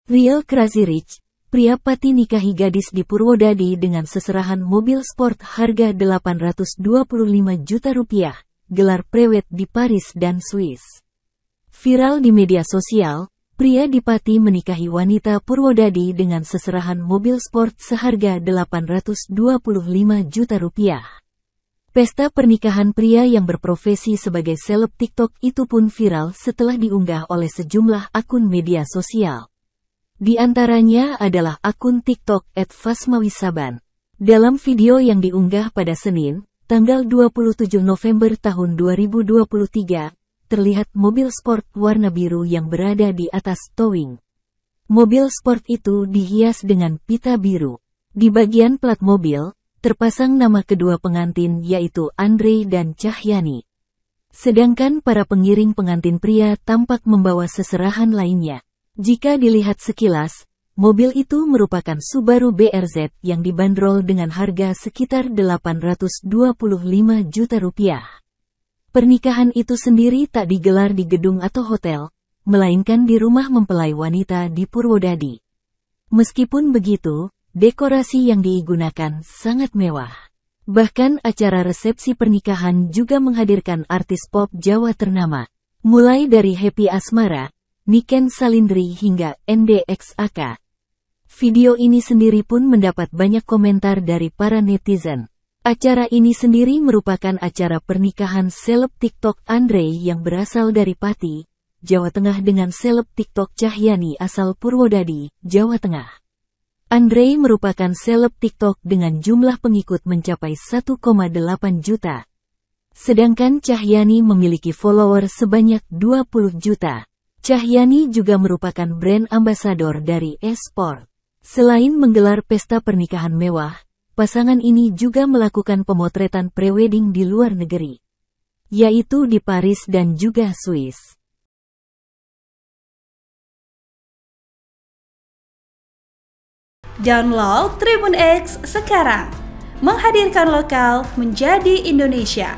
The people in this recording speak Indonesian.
Real Crazy Rich, pria Pati nikahi gadis di Purwodadi dengan seserahan mobil sport harga 825 juta rupiah, gelar prewed di Paris dan Swiss. Viral di media sosial, pria di Pati menikahi wanita Purwodadi dengan seserahan mobil sport seharga 825 juta rupiah. Pesta pernikahan pria yang berprofesi sebagai seleb TikTok itu pun viral setelah diunggah oleh sejumlah akun media sosial. Di antaranya adalah akun TikTok @fasmawisaban. Dalam video yang diunggah pada Senin, tanggal 27 November tahun 2023, terlihat mobil sport warna biru yang berada di atas towing. Mobil sport itu dihias dengan pita biru. Di bagian plat mobil, terpasang nama kedua pengantin yaitu Andre dan Cahyani. Sedangkan para pengiring pengantin pria tampak membawa seserahan lainnya. Jika dilihat sekilas, mobil itu merupakan Subaru BRZ yang dibanderol dengan harga sekitar 825 juta rupiah. Pernikahan itu sendiri tak digelar di gedung atau hotel, melainkan di rumah mempelai wanita di Purwodadi. Meskipun begitu, dekorasi yang digunakan sangat mewah. Bahkan acara resepsi pernikahan juga menghadirkan artis pop Jawa ternama, mulai dari Happy Asmara, Niken Salindri hingga NDXAK. Video ini sendiri pun mendapat banyak komentar dari para netizen. Acara ini sendiri merupakan acara pernikahan seleb TikTok Andre yang berasal dari Pati, Jawa Tengah dengan seleb TikTok Cahyani asal Purwodadi, Jawa Tengah. Andre merupakan seleb TikTok dengan jumlah pengikut mencapai 1,8 juta. Sedangkan Cahyani memiliki follower sebanyak 20 juta. Cahyani juga merupakan brand ambasador dari e-sport. Selain menggelar pesta pernikahan mewah, pasangan ini juga melakukan pemotretan prewedding di luar negeri, yaitu di Paris dan juga Swiss. Download Tribun X sekarang, menghadirkan lokal menjadi Indonesia.